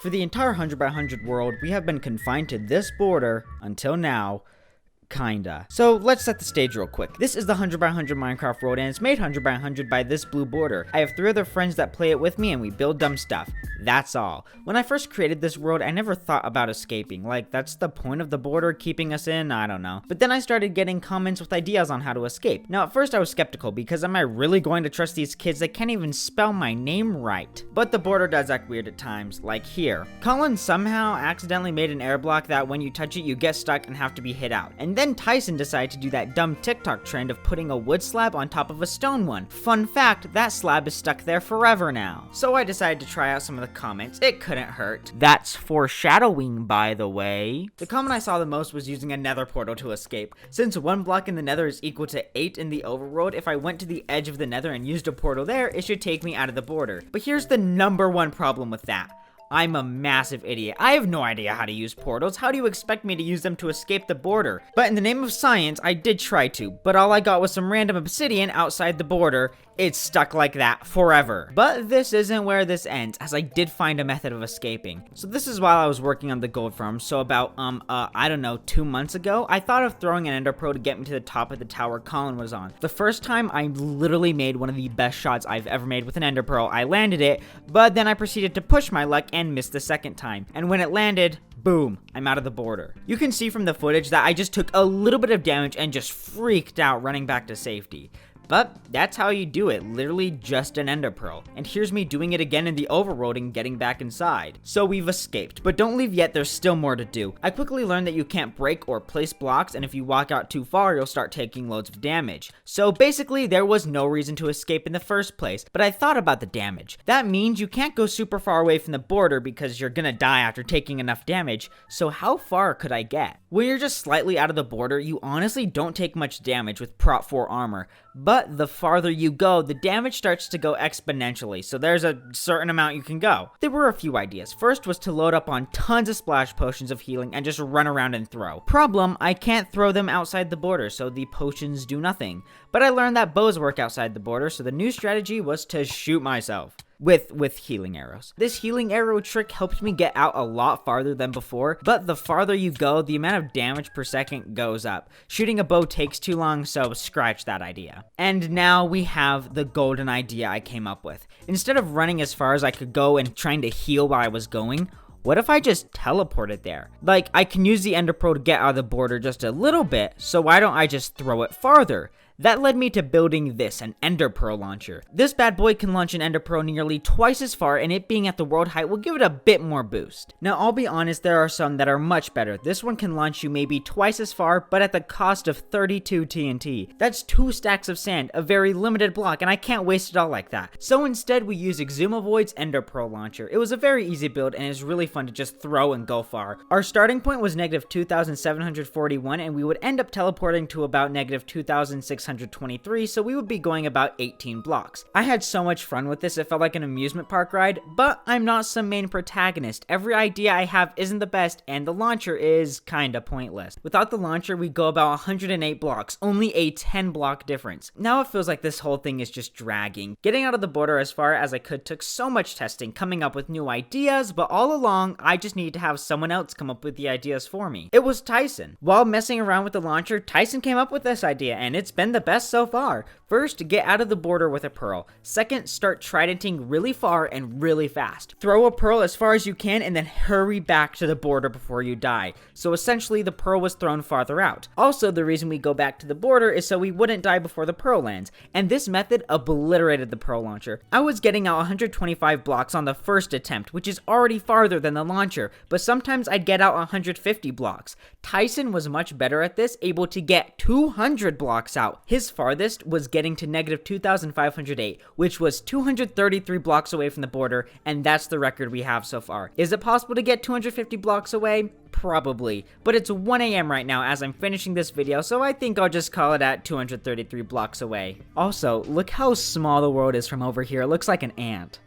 For the entire 100 by 100 world, we have been confined to this border until now. Kinda. So let's set the stage real quick. This is the 100 by 100 Minecraft world, and it's made 100 by 100 by this blue border. I have 3 other friends that play it with me, and we build dumb stuff. That's all. When I first created this world, I never thought about escaping. Like, that's the point of the border, keeping us in? I don't know. But then I started getting comments with ideas on how to escape. Now, at first I was skeptical, because am I really going to trust these kids that can't even spell my name right? But the border does act weird at times, like here. Collin somehow accidentally made an air block that when you touch it, you get stuck and have to be hit out. And then Tyson decided to do that dumb TikTok trend of putting a wood slab on top of a stone one. Fun fact, that slab is stuck there forever now. So I decided to try out some of the comments. It couldn't hurt. That's foreshadowing, by the way. The comment I saw the most was using a nether portal to escape. Since 1 block in the nether is equal to 8 in the overworld, if I went to the edge of the nether and used a portal there, it should take me out of the border. But here's the #1 problem with that. I'm a massive idiot. I have no idea how to use portals. How do you expect me to use them to escape the border? But in the name of science, I did try to, but all I got was some random obsidian outside the border. It's stuck like that forever. But this isn't where this ends, as I did find a method of escaping. So this is while I was working on the gold farm, so about, I don't know, 2 months ago, I thought of throwing an ender pearl to get me to the top of the tower Collin was on. The first time, I literally made one of the best shots I've ever made with an ender pearl. I landed it, but then I proceeded to push my luck and missed the second time. And when it landed, boom, I'm out of the border. You can see from the footage that I just took a little bit of damage and just freaked out running back to safety. But that's how you do it, literally just an ender pearl. And here's me doing it again in the overworld and getting back inside. So we've escaped, but don't leave yet, there's still more to do. I quickly learned that you can't break or place blocks, and if you walk out too far, you'll start taking loads of damage. So basically, there was no reason to escape in the first place, but I thought about the damage. That means you can't go super far away from the border because you're gonna die after taking enough damage, so how far could I get? When you're just slightly out of the border, you honestly don't take much damage with prot 4 armor, but the farther you go, the damage starts to go exponentially, so there's a certain amount you can go. There were a few ideas. First was to load up on tons of splash potions of healing and just run around and throw. Problem, I can't throw them outside the border, so the potions do nothing. But I learned that bows work outside the border, so the new strategy was to shoot myself. With healing arrows. This healing arrow trick helped me get out a lot farther than before, but the farther you go, the amount of damage per second goes up. Shooting a bow takes too long, so scratch that idea. And now we have the golden idea I came up with. Instead of running as far as I could go and trying to heal while I was going, what if I just teleported there? Like, I can use the ender pearl to get out of the border just a little bit, so why don't I just throw it farther? That led me to building this, an ender pearl launcher. This bad boy can launch an ender pearl nearly twice as far, and it being at the world height will give it a bit more boost. Now, I'll be honest, there are some that are much better. This one can launch you maybe twice as far, but at the cost of 32 TNT. That's 2 stacks of sand, a very limited block, and I can't waste it all like that. So instead, we use Exumavoid's ender pearl launcher. It was a very easy build, and it's really fun to just throw and go far. Our starting point was negative 2,741, and we would end up teleporting to about negative 2,623, so we would be going about 18 blocks. I had so much fun with this, it felt like an amusement park ride, but I'm not some main protagonist. Every idea I have isn't the best, and the launcher is kinda pointless. Without the launcher, we go about 108 blocks, only a 10 block difference. Now it feels like this whole thing is just dragging. Getting out of the border as far as I could took so much testing, coming up with new ideas, but all along, I just needed to have someone else come up with the ideas for me. It was Tyson. While messing around with the launcher, Tyson came up with this idea, and it's been the best so far. First, get out of the border with a pearl. Second, start tridenting really far and really fast. Throw a pearl as far as you can and then hurry back to the border before you die. So essentially, the pearl was thrown farther out. Also, the reason we go back to the border is so we wouldn't die before the pearl lands. And this method obliterated the pearl launcher. I was getting out 125 blocks on the first attempt, which is already farther than the launcher, but sometimes I'd get out 150 blocks. Tyson was much better at this, able to get 200 blocks out. His farthest was getting to negative 2,508, which was 233 blocks away from the border, and that's the record we have so far. Is it possible to get 250 blocks away? Probably, but it's 1 AM right now as I'm finishing this video, so I think I'll just call it at 233 blocks away. Also, look how small the world is from over here. It looks like an ant.